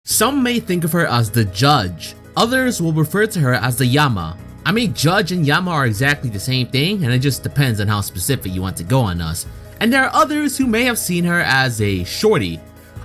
Some may think of her as the judge, others will refer to her as the Yama. I mean, judge and Yama are exactly the same thing, and it just depends on how specific you want to go on us. And there are others who may have seen her as a shorty.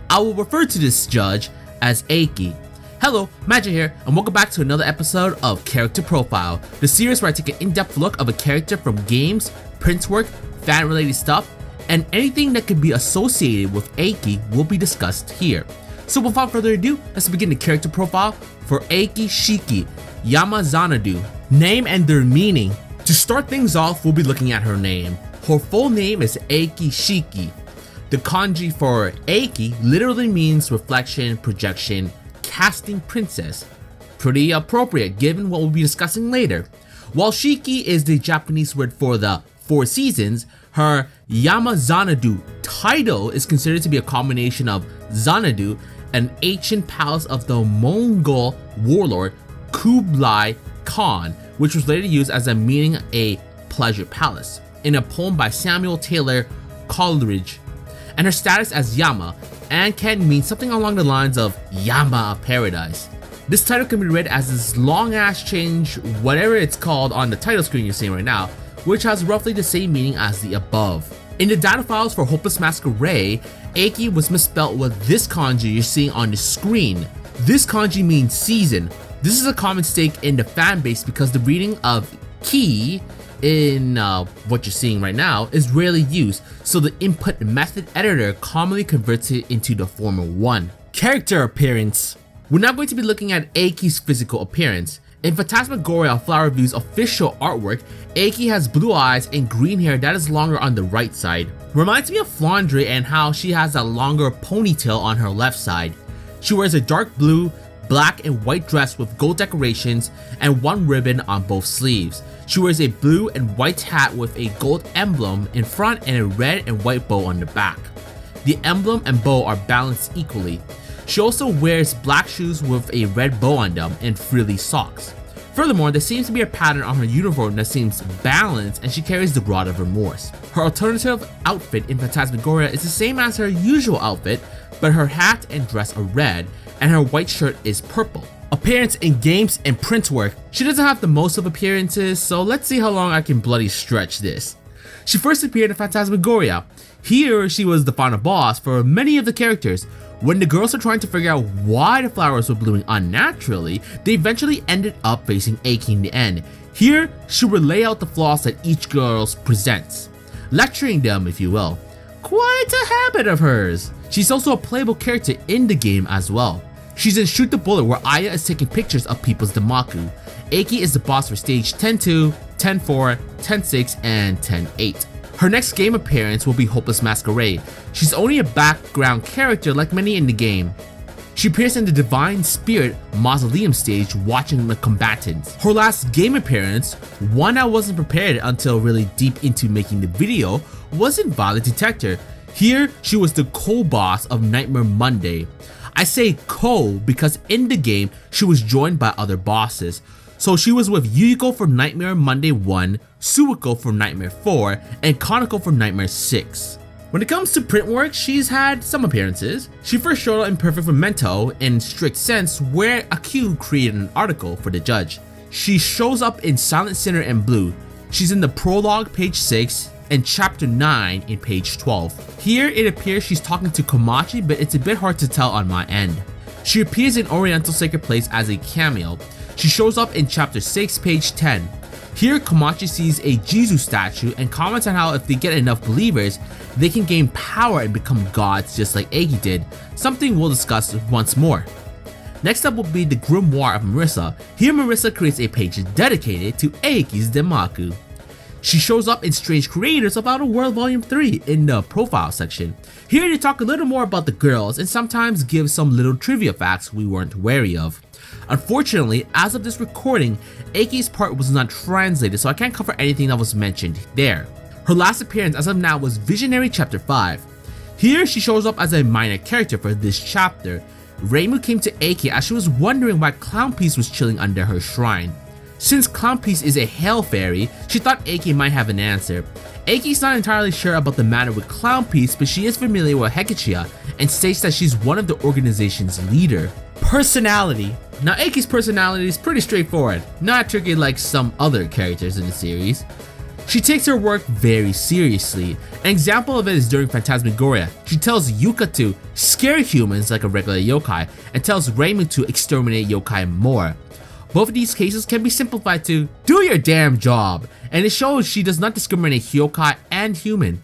I will refer to this judge as Eiki. Hello, Magi here, and welcome back to another episode of Character Profile, the series where I take an in-depth look of a character from games, print work, fan-related stuff, and anything that could be associated with Eiki will be discussed here. So without further ado, let's begin the character profile for Eiki Shiki, Yamaxanadu. Name and their meaning. To start things off, we'll be looking at her name. Her full name is Eiki Shiki. The kanji for Eiki literally means reflection, projection, casting princess. Pretty appropriate given what we'll be discussing later. While Shiki is the Japanese word for the 4 seasons, her Yamaxanadu title is considered to be a combination of Xanadu, an ancient palace of the Mongol warlord Kublai Khan, which was later used as a meaning a pleasure palace, in a poem by Samuel Taylor Coleridge, and her status as Yama, and can mean something along the lines of Yama of Paradise. This title can be read as this long ass change, whatever it's called on the title screen you're seeing right now, which has roughly the same meaning as the above. In the data files for Hopeless Masquerade, Eiki was misspelled with this kanji you're seeing on the screen. This kanji means season. This is a common mistake in the fan base because the reading of ki in what you're seeing right now is rarely used, so the input method editor commonly converts it into the former one. Character appearance. We're now going to be looking at Eiki's physical appearance. In Phantasmagoria Flower Review's official artwork, Eiki has blue eyes and green hair that is longer on the right side. Reminds me of Flandre and how she has a longer ponytail on her left side. She wears a dark blue, black and white dress with gold decorations and one ribbon on both sleeves. She wears a blue and white hat with a gold emblem in front and a red and white bow on the back. The emblem and bow are balanced equally. She also wears black shoes with a red bow on them and frilly socks. Furthermore, there seems to be a pattern on her uniform that seems balanced, and she carries the Rod of Remorse. Her alternative outfit in Phantasmagoria is the same as her usual outfit, but her hat and dress are red, and her white shirt is purple. Appearance in games and print work. She doesn't have the most of appearances, so let's see how long I can bloody stretch this. She first appeared in Phantasmagoria. Here, she was the final boss for many of the characters. When the girls are trying to figure out why the flowers were blooming unnaturally, they eventually ended up facing Eiki in the end. Here, she would lay out the flaws that each girl presents, lecturing them, if you will. Quite a habit of hers. She's also a playable character in the game as well. She's in Shoot the Bullet where Aya is taking pictures of people's Damaku. Eiki is the boss for stage 10-2, 10-4, 10-6, and 10-8. Her next game appearance will be Hopeless Masquerade. She's only a background character like many in the game. She appears in the Divine Spirit Mausoleum stage watching the combatants. Her last game appearance, one I wasn't prepared until really deep into making the video, was in Violet Detector. Here, she was the co-boss of Nightmare Monday. I say co because in the game, she was joined by other bosses. So she was with Yuiko for Nightmare Monday 1, Suiko for Nightmare 4, and Kaneko for Nightmare 6. When it comes to print work, she's had some appearances. She first showed up in Perfect Memento in Strict Sense where Aq created an article for the judge. She shows up in Silent Sinner and Blue. She's in the prologue page 6 and chapter 9 in page 12. Here it appears she's talking to Komachi, but it's a bit hard to tell on my end. She appears in Oriental Sacred Place as a cameo. She shows up in chapter 6 page 10. Here Komachi sees a Jesus statue and comments on how if they get enough believers, they can gain power and become gods just like Eiki did, something we'll discuss once more. Next up will be the Grimoire of Marissa. Here Marissa creates a page dedicated to Eiki's Damaku. She shows up in Strange Creators of Outer World Volume 3 in the profile section. Here they talk a little more about the girls and sometimes give some little trivia facts we weren't wary of. Unfortunately, as of this recording, Eiki's part was not translated, so I can't cover anything that was mentioned there. Her last appearance as of now was Visionary Chapter 5. Here she shows up as a minor character for this chapter. Reimu came to Eiki as she was wondering why Clownpiece was chilling under her shrine. Since Clownpiece is a Hell Fairy, she thought Eiki might have an answer. Eiki's not entirely sure about the matter with Clownpiece, but she is familiar with Hekichia and states that she's one of the organization's leader. Personality. Now Eiki's personality is pretty straightforward, not tricky like some other characters in the series. She takes her work very seriously. An example of it is during Phantasmagoria. She tells Yuka to scare humans like a regular yokai and tells Reimu to exterminate yokai more. Both of these cases can be simplified to do your damn job, and it shows she does not discriminate yokai and human.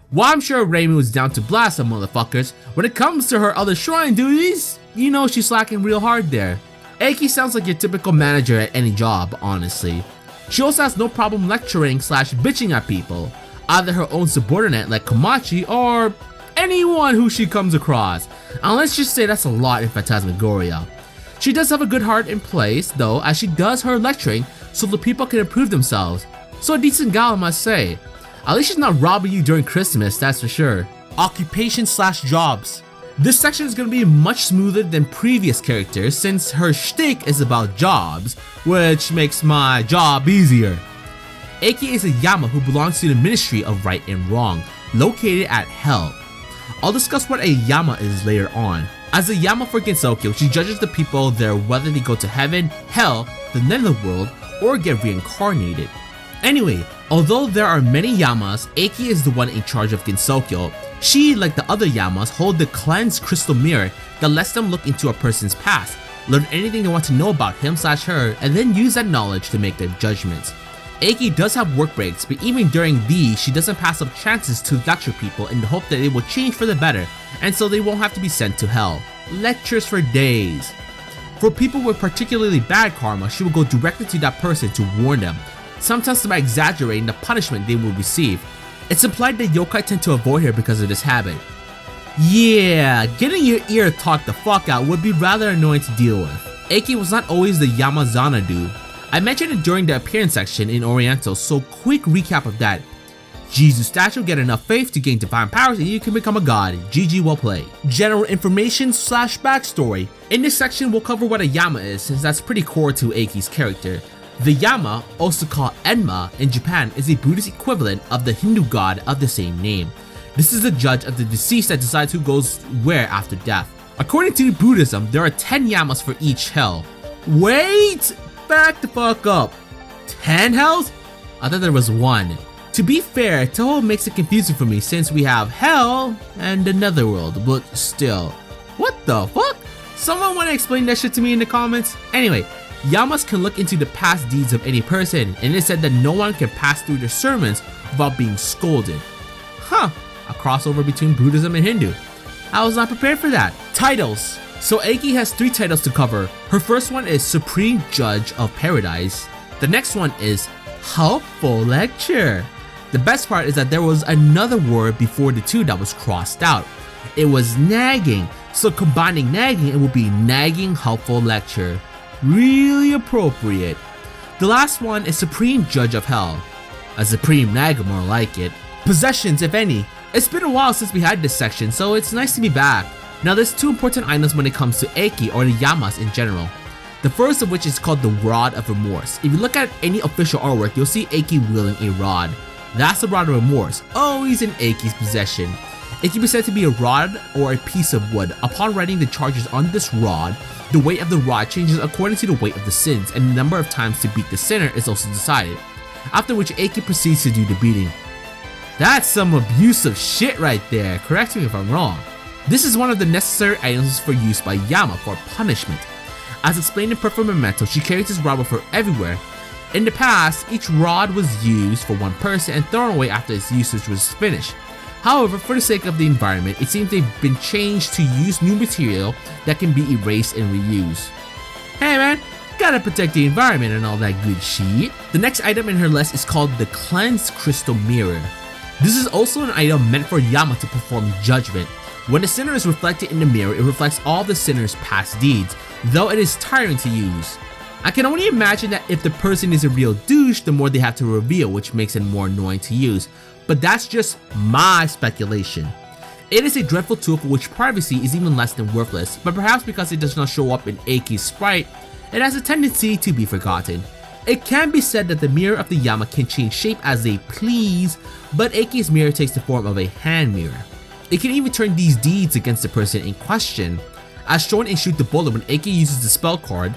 While I'm sure Reimu is down to blast some motherfuckers, when it comes to her other shrine duties, you know she's slacking real hard there. Eiki sounds like your typical manager at any job, honestly. She also has no problem lecturing / bitching at people, either her own subordinate like Komachi or anyone who she comes across, and let's just say that's a lot in Phantasmagoria. She does have a good heart in place though, as she does her lecturing so the people can improve themselves, so a decent gal I must say. At least she's not robbing you during Christmas, that's for sure. Occupation / jobs. This section is going to be much smoother than previous characters since her shtick is about jobs, which makes my job easier. Eiki is a Yama who belongs to the Ministry of Right and Wrong, located at Hell. I'll discuss what a Yama is later on. As a Yama for Gensokyo, she judges the people there whether they go to heaven, hell, the netherworld, or get reincarnated. Anyway, although there are many Yamas, Eiki is the one in charge of Gensokyo. She, like the other Yamas, hold the cleansed crystal mirror that lets them look into a person's past, learn anything they want to know about him / her, and then use that knowledge to make their judgments. Eiki does have work breaks, but even during these, she doesn't pass up chances to lecture people in the hope that they will change for the better, and so they won't have to be sent to hell. Lectures for days. For people with particularly bad karma, she will go directly to that person to warn them, sometimes by exaggerating the punishment they will receive. It's implied that yokai tend to avoid her because of this habit. Yeah, getting your ear talked the fuck out would be rather annoying to deal with. Eiki was not always the Yamaxanadu. I mentioned it during the appearance section in Oriental, so quick recap of that. Jesus statue, get enough faith to gain divine powers and you can become a god. GG, well played. General information / backstory. In this section we'll cover what a Yama is since that's pretty core to Eiki's character. The Yama, also called Enma in Japan, is a Buddhist equivalent of the Hindu god of the same name. This is the judge of the deceased that decides who goes where after death. According to Buddhism, there are 10 Yamas for each hell. Wait! Back the fuck up. 10 hells? I thought there was one. To be fair, Touhou makes it confusing for me since we have hell and the netherworld, but still. What the fuck? Someone wanna explain that shit to me in the comments? Anyway, Yamas can look into the past deeds of any person, and it is said that no one can pass through their sermons without being scolded. Huh, a crossover between Buddhism and Hindu. I was not prepared for that. Titles. So Eiki has 3 titles to cover. Her first one is Supreme Judge of Paradise. The next one is Helpful Lecture. The best part is that there was another word before the 2 that was crossed out. It was nagging, so combining nagging it will be Nagging Helpful Lecture. Really appropriate. The last one is Supreme Judge of Hell. A Supreme Nagger, more like it. Possessions, if any. It's been a while since we had this section, so it's nice to be back. Now there's 2 important items when it comes to Eiki or the Yamas in general. The first of which is called the Rod of Remorse. If you look at any official artwork, you'll see Eiki wielding a rod. That's the Rod of Remorse, always in Eiki's possession. It can be said to be a rod or a piece of wood. Upon writing the charges on this rod, the weight of the rod changes according to the weight of the sins, and the number of times to beat the sinner is also decided, after which Eiki proceeds to do the beating. That's some abusive shit right there, correct me if I'm wrong. This is one of the necessary items for use by Yama for punishment. As explained in Perfect Memento, she carries this rod with her everywhere. In the past, each rod was used for one person and thrown away after its usage was finished. However, for the sake of the environment, it seems they've been changed to use new material that can be erased and reused. Hey man, gotta protect the environment and all that good shit. The next item in her list is called the Cleansed Crystal Mirror. This is also an item meant for Yama to perform judgment. When the sinner is reflected in the mirror, it reflects all the sinner's past deeds, though it is tiring to use. I can only imagine that if the person is a real douche, the more they have to reveal, which makes it more annoying to use. But that's just my speculation. It is a dreadful tool for which privacy is even less than worthless, but perhaps because it does not show up in Eiki's sprite, it has a tendency to be forgotten. It can be said that the mirror of the Yama can change shape as they please, but Eiki's mirror takes the form of a hand mirror. It can even turn these deeds against the person in question. as shown in Shoot the Bullet when Eiki uses the spell card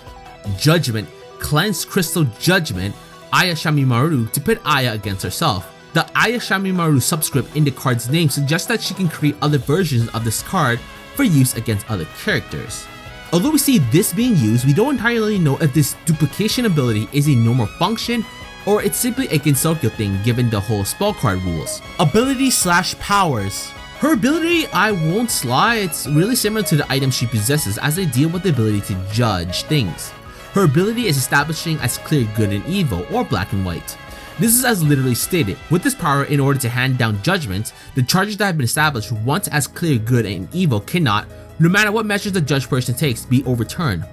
Judgment, Cleansed Crystal Judgment, Aya Shamimaru to pit Aya against herself. The Aya Shamimaru subscript in the card's name suggests that she can create other versions of this card for use against other characters. Although we see this being used, we don't entirely know if this duplication ability is a normal function or it's simply a Gensokyo thing given the whole spell card rules. Ability/powers. Her ability, I won't lie, it's really similar to the item she possesses as they deal with the ability to judge things. Her ability is establishing as clear good and evil, or black and white. This is as literally stated. With this power, in order to hand down judgments, the charges that have been established once as clear good and evil cannot, no matter what measures the judged person takes, be overturned.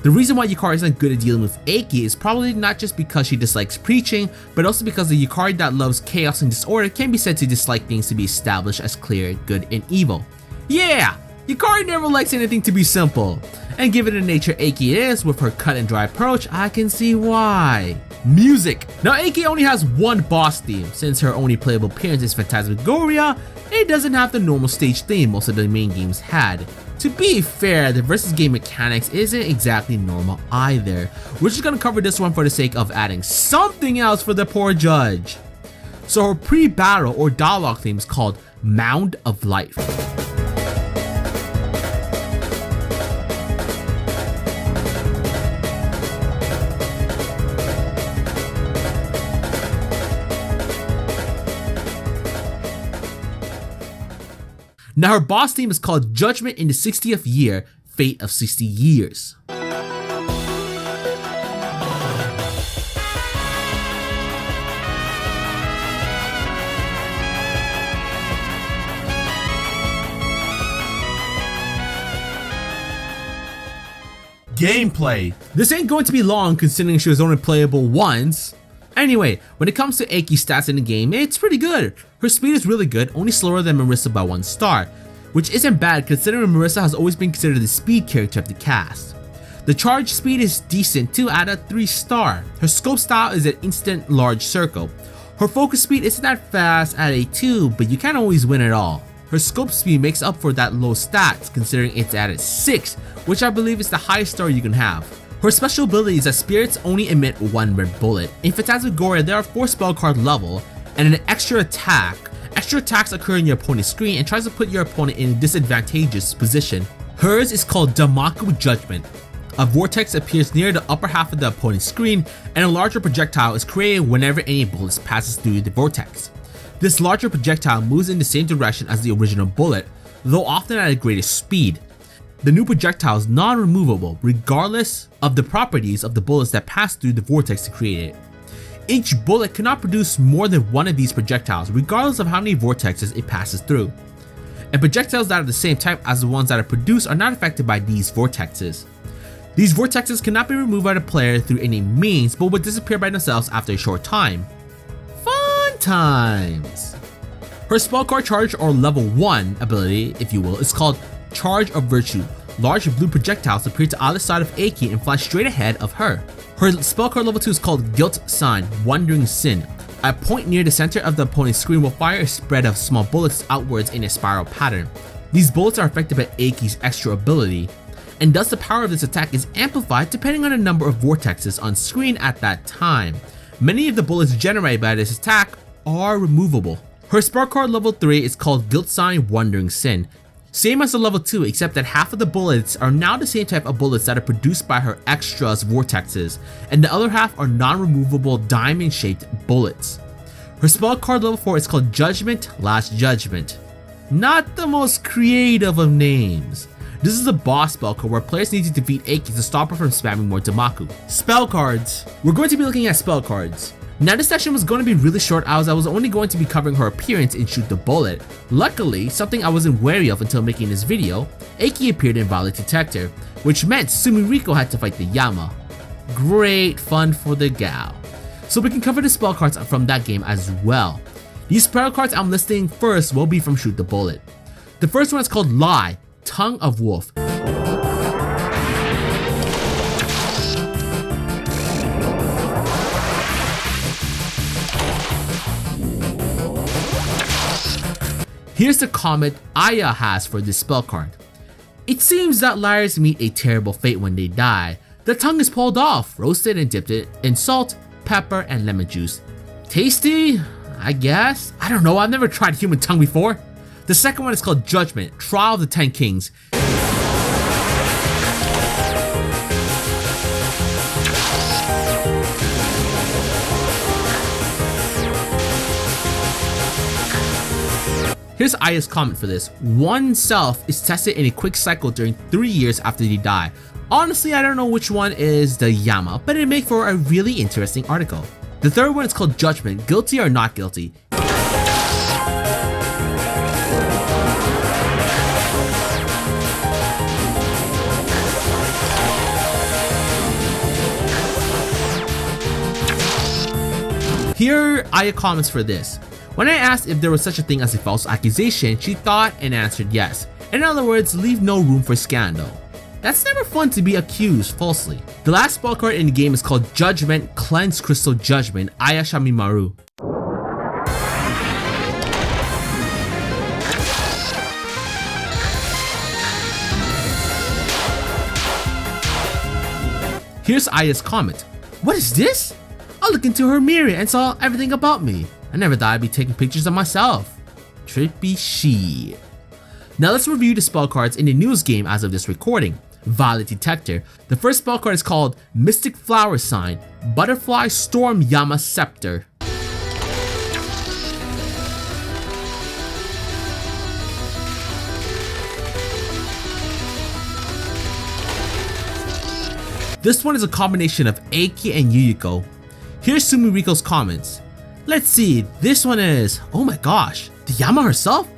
The reason why Yukari isn't good at dealing with Eiki is probably not just because she dislikes preaching, but also because the Yukari that loves chaos and disorder can be said to dislike things to be established as clear, good, and evil. Yeah! Yukari never likes anything to be simple. And given the nature Eiki is, with her cut and dry approach, I can see why. Music. Now Eiki only has one boss theme. Since her only playable appearance is Phantasmagoria, it doesn't have the normal stage theme most of the main games had. To be fair, the versus game mechanics isn't exactly normal either. We're just gonna cover this one for the sake of adding something else for the poor judge. So her pre-battle or dialogue theme is called Mound of Life. Now her boss theme is called Judgment in the 60th Year, Fate of 60 Years. Gameplay. This ain't going to be long considering she was only playable once. Anyway, when it comes to Eiki's stats in the game, it's pretty good. Her speed is really good, only slower than Marissa by 1 star, which isn't bad considering Marissa has always been considered the speed character of the cast. The charge speed is decent too at a 3 star. Her scope style is an instant large circle. Her focus speed isn't that fast at a 2, but you can't always win it all. Her scope speed makes up for that low stats considering it's at a 6, which I believe is the highest star you can have. Her special ability is that spirits only emit 1 red bullet. In Phantasmagoria, there are 4 spell card level and an extra attack. Extra attacks occur in your opponent's screen and tries to put your opponent in a disadvantageous position. Hers is called Damaku Judgment. A vortex appears near the upper half of the opponent's screen and a larger projectile is created whenever any bullets passes through the vortex. This larger projectile moves in the same direction as the original bullet, though often at a greater speed. The new projectile is non-removable regardless of the properties of the bullets that pass through the vortex to create it. Each bullet cannot produce more than 1 of these projectiles regardless of how many vortexes it passes through. And projectiles that are the same type as the ones that are produced are not affected by these vortexes. These vortexes cannot be removed by the player through any means but will disappear by themselves after a short time. Fun times! Her spell card charge or level 1 ability, if you will, is called Charge of Virtue. Large blue projectiles appear to either side of Eiki and fly straight ahead of her. Her spell card level 2 is called Guilt Sign, Wandering Sin. A point near the center of the opponent's screen will fire a spread of small bullets outwards in a spiral pattern. These bullets are affected by Eiki's extra ability, and thus the power of this attack is amplified depending on the number of vortexes on screen at that time. Many of the bullets generated by this attack are removable. Her spell card level 3 is called Guilt Sign, Wandering Sin. Same as the level 2 except that half of the bullets are now the same type of bullets that are produced by her extras vortexes, and the other half are non-removable diamond-shaped bullets. Her spell card level 4 is called Judgment, Last Judgment. Not the most creative of names. This is a boss spell card where players need to defeat Eiki to stop her from spamming more Damaku. Spell cards. We're going to be looking at spell cards. Now this section was going to be really short as I was only going to be covering her appearance in Shoot the Bullet. Luckily, something I wasn't wary of until making this video, Eiki appeared in Violet Detector, which meant Sumiriko had to fight the Yama. Great fun for the gal. So we can cover the spell cards from that game as well. These spell cards I'm listing first will be from Shoot the Bullet. The first one is called Lie, Tongue of Wolf. Here's the comment Aya has for this spell card. It seems that liars meet a terrible fate when they die. The tongue is pulled off, roasted and dipped it in salt, pepper, and lemon juice. Tasty? I guess? I don't know, I've never tried human tongue before. The second one is called Judgment, Trial of the 10 Kings. Here's Aya's comment for this. One self is tested in a quick cycle during 3 years after they die. Honestly, I don't know which one is the Yama, but it makes for a really interesting article. The third one is called Judgment, Guilty or Not Guilty. Here, Aya comments for this. When I asked if there was such a thing as a false accusation, she thought and answered yes. In other words, leave no room for scandal. That's never fun to be accused falsely. The last spell card in the game is called Judgment, Cleanse Crystal Judgment, Aya Shamimaru. Here's Aya's comment. What is this? I looked into her mirror and saw everything about me. I never thought I'd be taking pictures of myself. Trippy shit. Now let's review the spell cards in the newest game as of this recording. Violet Detector. The first spell card is called Mystic Flower Sign, Butterfly Storm Yama Scepter. This one is a combination of Eiki and Yuyuko. Here's Sumiriko's comments. Let's see, this one is, oh my gosh, the Yama herself?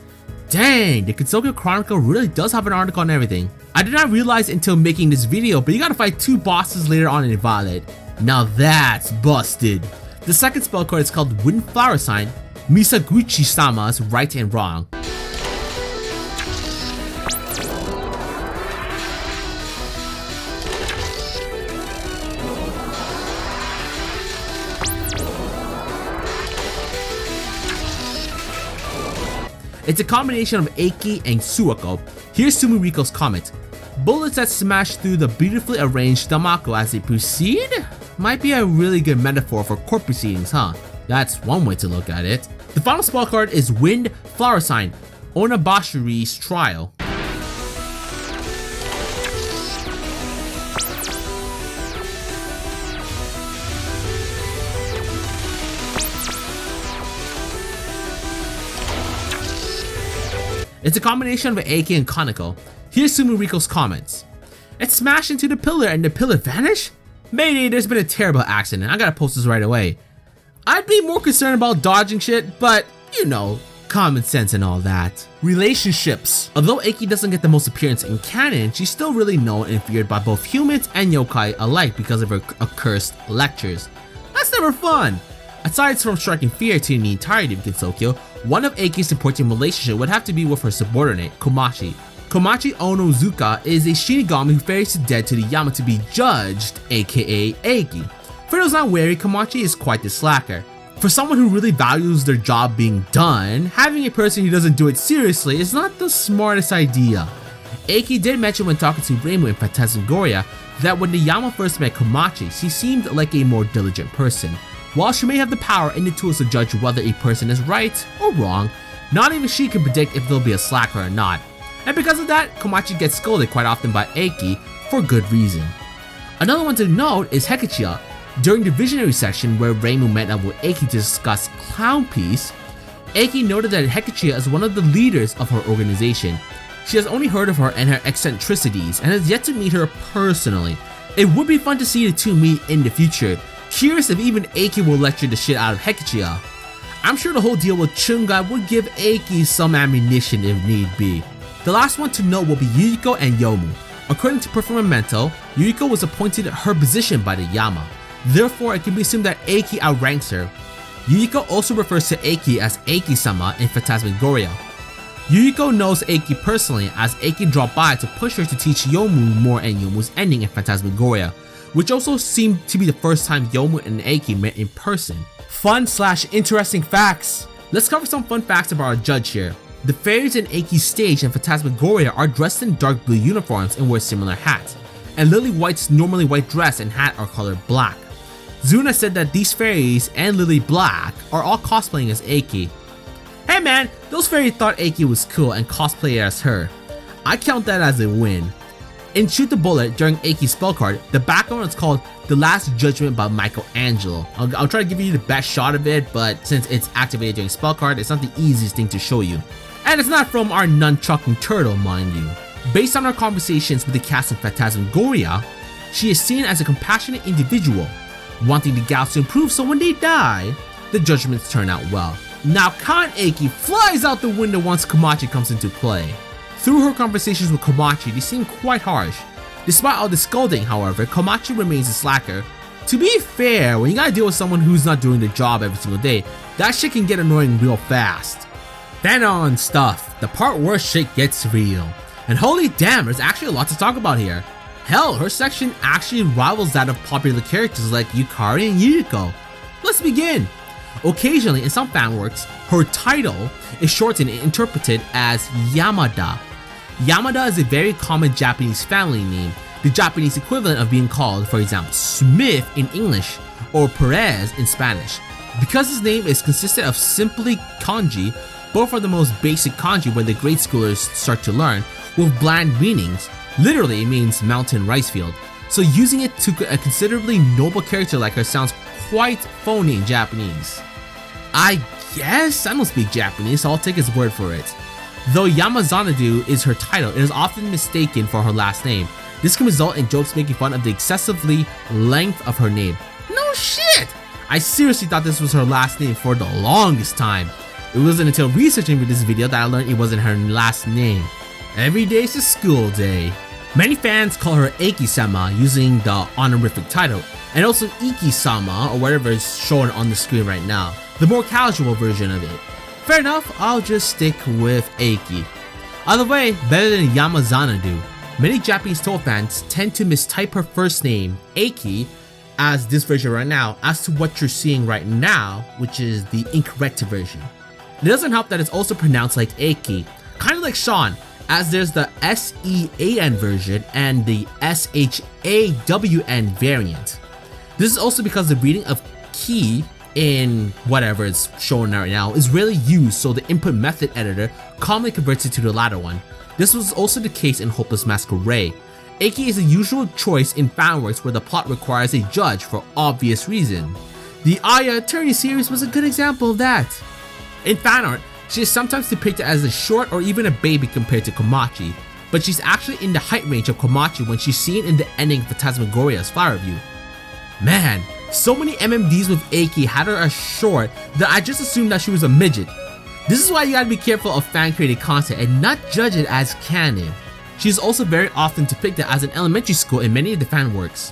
Dang, the Kitsokyo Chronicle really does have an article on everything. I did not realize until making this video, but you gotta fight 2 bosses later on in Violet. Now that's busted. The second spell card is called Wind Flower Sign, Misaguchi-sama's Right and Wrong. It's a combination of Eiki and Suwako. Here's Sumiriko's comment. Bullets that smash through the beautifully arranged Damako as they proceed? Might be a really good metaphor for court proceedings, huh? That's one way to look at it. The final spell card is Wind Flower Sign, Onabashiri's Trial. It's a combination of Eiki and Kaneko. Here's Sumiriko's comments. It smashed into the pillar and the pillar vanished? Mayday, there's been a terrible accident. I gotta post this right away. I'd be more concerned about dodging shit, but you know, common sense and all that. Relationships. Although Eiki doesn't get the most appearance in canon, she's still really known and feared by both humans and yokai alike because of her accursed lectures. That's never fun. Aside from striking fear to the entirety of Kitsokyo, one of Eiki's important relationship would have to be with her subordinate, Komachi. Komachi Onozuka is a Shinigami who ferries the dead to the Yama to be judged, aka Eiki. For those not wary, Komachi is quite the slacker. For someone who really values their job being done, having a person who doesn't do it seriously is not the smartest idea. Eiki did mention when talking to Reimu in Phantasmagoria that when the Yama first met Komachi, she seemed like a more diligent person. While she may have the power and the tools to judge whether a person is right or wrong, not even she can predict if they'll be a slacker or not. And because of that, Komachi gets scolded quite often by Eiki for good reason. Another one to note is Hekichiya. During the visionary section where Reimu met up with Eiki to discuss Clown Piece, Eiki noted that Hekichiya is one of the leaders of her organization. She has only heard of her and her eccentricities and has yet to meet her personally. It would be fun to see the two meet in the future. Curious if even Eiki will lecture the shit out of Hekichiya. I'm sure the whole deal with Chunga would give Eiki some ammunition if need be. The last one to note will be Yuyuko and Yomu. According to Performamento, Yuyuko was appointed her position by the Yama. Therefore, it can be assumed that Eiki outranks her. Yuyuko also refers to Eiki as Eiki-sama in Phantasmagoria. Yuyuko knows Eiki personally as Eiki dropped by to push her to teach Yomu more and Yomu's ending in Phantasmagoria, which also seemed to be the first time Yomu and Eiki met in person. Fun/interesting facts. Let's cover some fun facts about our judge here. The fairies in Eiki's stage and Phantasmagoria are dressed in dark blue uniforms and wear similar hats, and Lily White's normally white dress and hat are colored black. Zuna said that these fairies and Lily Black are all cosplaying as Eiki. Hey man, those fairies thought Eiki was cool and cosplayed as her. I count that as a win. In Shoot the Bullet during Eiki's spell card, the background is called The Last Judgment by Michelangelo. I'll try to give you the best shot of it, but since it's activated during spell card, it's not the easiest thing to show you. And it's not from our nunchucking turtle, mind you. Based on our conversations with the cast of Phantasmagoria, she is seen as a compassionate individual, wanting the gals to improve so when they die, the judgments turn out well. Now Kan Eiki flies out the window once Komachi comes into play. Through her conversations with Komachi, they seem quite harsh. Despite all the scolding, however, Komachi remains a slacker. To be fair, when you gotta deal with someone who's not doing the job every single day, that shit can get annoying real fast. Then on stuff, the part where shit gets real. And holy damn, there's actually a lot to talk about here. Hell, her section actually rivals that of popular characters like Yukari and Yuriko. Let's begin. Occasionally, in some fanworks, her title is shortened and interpreted as Yamada. Yamada is a very common Japanese family name, the Japanese equivalent of being called, for example, Smith in English or Perez in Spanish. Because his name is consistent of simply kanji, both are the most basic kanji when the grade schoolers start to learn, with bland meanings. Literally, it means mountain rice field. So using it to a considerably noble character like her sounds quite phony in Japanese. I guess I don't speak Japanese, so I'll take his word for it. Though Yamaxanadu is her title, it is often mistaken for her last name. This can result in jokes making fun of the excessively length of her name. No shit! I seriously thought this was her last name for the longest time. It wasn't until researching for this video that I learned it wasn't her last name. Every day's a school day. Many fans call her Eiki-sama using the honorific title, and also Iki-sama or whatever is shown on the screen right now, the more casual version of it. Fair enough, I'll just stick with Eiki. Either way, better than Yamaxanadu. Many Japanese Touhou fans tend to mistype her first name, Eiki, as this version right now, as to what you're seeing right now, which is the incorrect version. It doesn't help that it's also pronounced like Eiki, kind of like Sean, as there's the S-E-A-N version and the S-H-A-W-N variant. This is also because the reading of ki in whatever is shown right now is rarely used, so the input method editor commonly converts it to the latter one. This was also the case in Hopeless Masquerade. Eiki is a usual choice in fanworks where the plot requires a judge for obvious reason. The Aya Attorney series was a good example of that. In fanart, she is sometimes depicted as a short or even a baby compared to Komachi, but she's actually in the height range of Komachi when she's seen in the ending of Phantasmagoria's Flower View. Man, so many MMDs with Eiki had her as short that I just assumed that she was a midget. This is why you gotta be careful of fan-created content and not judge it as canon. She is also very often depicted as an elementary school in many of the fan works,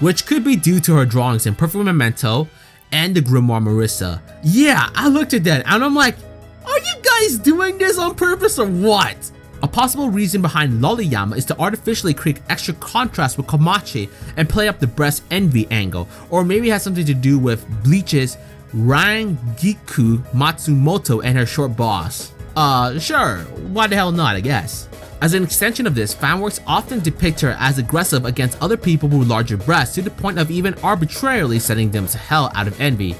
which could be due to her drawings in Perfect Memento and the Grimoire Marissa. Yeah, I looked at that and I'm like, are you guys doing this on purpose or what? A possible reason behind Loliyama is to artificially create extra contrast with Komachi and play up the breast envy angle, or maybe it has something to do with Bleach's Rangiku Matsumoto and her short boss. Sure, why the hell not, I guess. As an extension of this, fanworks often depict her as aggressive against other people with larger breasts to the point of even arbitrarily sending them to hell out of envy.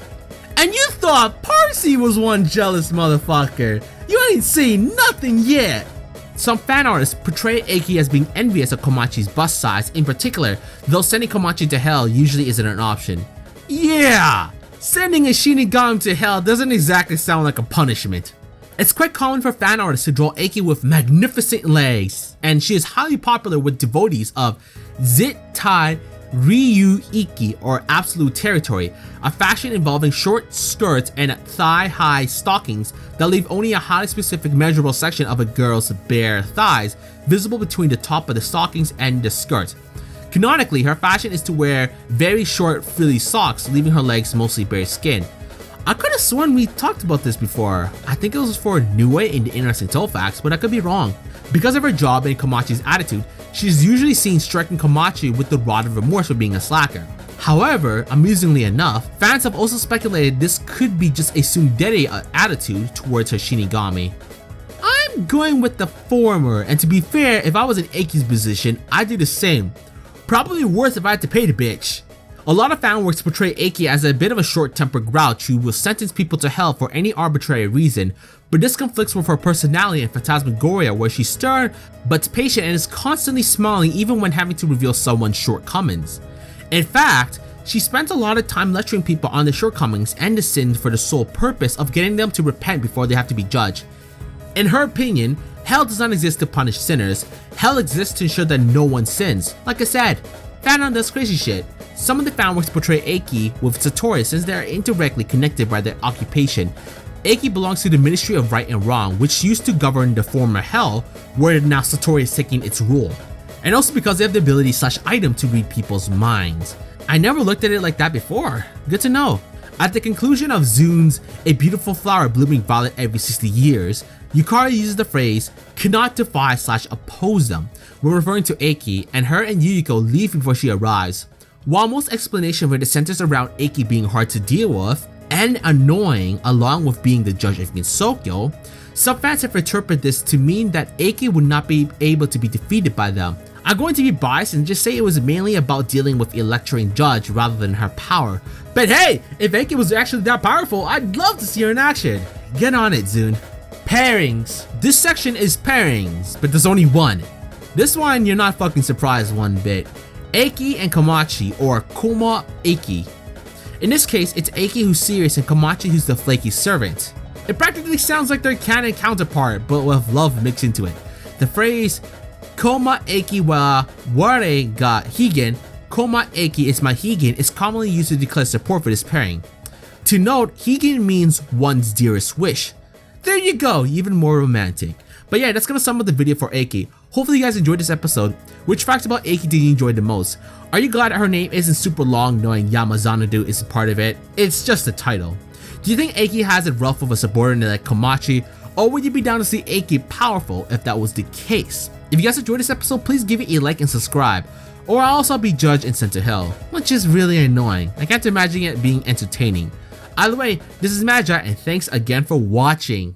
And you thought Parsi was one jealous motherfucker. You ain't seen nothing yet. Some fan artists portray Eiki as being envious of Komachi's bust size in particular, though sending Komachi to hell usually isn't an option. Yeah, sending a Shinigami to hell doesn't exactly sound like a punishment. It's quite common for fan artists to draw Eiki with magnificent legs, and she is highly popular with devotees of Zittai Ryu Iki, or Absolute Territory, a fashion involving short skirts and thigh-high stockings that leave only a highly specific measurable section of a girl's bare thighs visible between the top of the stockings and the skirt. Canonically, her fashion is to wear very short frilly socks, leaving her legs mostly bare skin. I could have sworn we talked about this before. I think it was for Nue in the Interesting Touhou Facts, but I could be wrong. Because of her job and Komachi's attitude, she's usually seen striking Komachi with the rod of remorse for being a slacker. However, amusingly enough, fans have also speculated this could be just a tsundere attitude towards her Shinigami. I'm going with the former, and to be fair, if I was in Eiki's position, I'd do the same. Probably worse if I had to pay the bitch. A lot of fanworks portray Eiki as a bit of a short-tempered grouch who will sentence people to hell for any arbitrary reason, but this conflicts with her personality in Phantasmagoria, where she's stern but patient and is constantly smiling even when having to reveal someone's shortcomings. In fact, she spends a lot of time lecturing people on their shortcomings and the sins for the sole purpose of getting them to repent before they have to be judged. In her opinion, hell does not exist to punish sinners, hell exists to ensure that no one sins. Like I said, fandom does crazy shit. Some of the fanworks portray Eiki with Satori since they are indirectly connected by their occupation. Eiki belongs to the Ministry of Right and Wrong, which used to govern the former hell, where now Satori is taking its role. And also because they have the ability / item to read people's minds. I never looked at it like that before. Good to know. At the conclusion of Zune's A Beautiful Flower Blooming Violet Every 60 Years, Yukari uses the phrase, cannot defy / oppose them, when referring to Eiki, and her and Yuyuko leave before she arrives. While most explanation for this centers around Eiki being hard to deal with and annoying along with being the judge of Gensokyo, some fans have interpreted this to mean that Eiki would not be able to be defeated by them. I'm going to be biased and just say it was mainly about dealing with a lecturing judge rather than her power. But hey, if Eiki was actually that powerful, I'd love to see her in action. Get on it, Zune. Pairings. This section is pairings, but there's only one. This one you're not fucking surprised one bit. Eiki and Komachi, or Koma Eiki. In this case, it's Eiki who's serious and Komachi who's the flaky servant. It practically sounds like their canon counterpart, but with love mixed into it. The phrase Koma Eiki wa ware ga higen, Koma Eiki is my higen, is commonly used to declare support for this pairing. To note, higen means one's dearest wish. There you go, even more romantic. But yeah, that's gonna sum up the video for Eiki. Hopefully you guys enjoyed this episode. Which facts about Eiki did you enjoy the most? Are you glad that her name isn't super long knowing Yamaxanadu isn't part of it? It's just a title. Do you think Eiki has it rough with a subordinate like Komachi? Or would you be down to see Eiki powerful if that was the case? If you guys enjoyed this episode, please give it a like and subscribe. Or I'll also be judged and sent to hell, which is really annoying. I can't imagine it being entertaining. Either way, this is Magi and thanks again for watching.